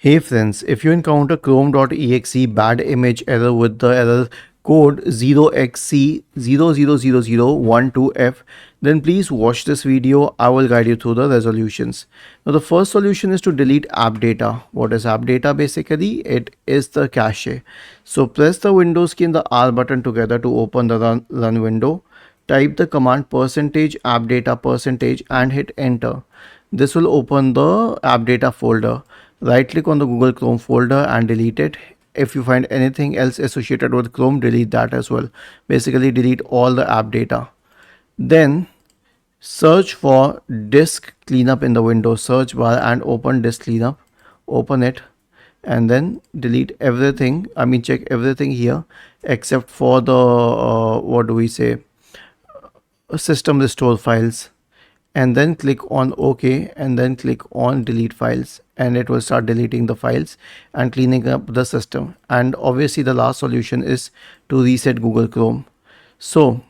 Hey friends, if you encounter Chrome.exe bad image error with the error code 0xc000012f, then please watch this video. I will guide you through the resolutions. Now the first solution is to delete app data. What is app data basically? It is the cache. So press the Windows key and the R button together to open the run window. Type the command %app data % and hit enter. This will open the app data folder. Right click on the Google Chrome folder and delete it. If you find anything else associated with Chrome, delete that as well. Basically delete all the app data. Then search for disk cleanup in the Windows search bar and open disk cleanup. Open it and then delete everything. Check everything here except for the system restore files, and then click on OK and then click on delete files, and it will start deleting the files and cleaning up the system. And obviously the last solution is to reset Google Chrome. So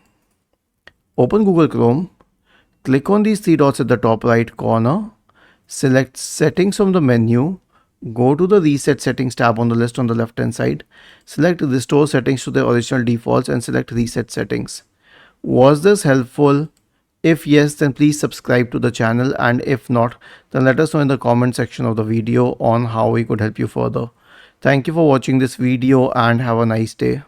open Google Chrome, click on these three dots at the top right corner, select settings from the menu, go to the reset settings tab on the list on the left hand side, select restore settings to the original defaults and select reset settings. Was this helpful? If yes, then please subscribe to the channel, and if not, then let us know in the comment section of the video on how we could help you further. Thank you for watching this video and have a nice day.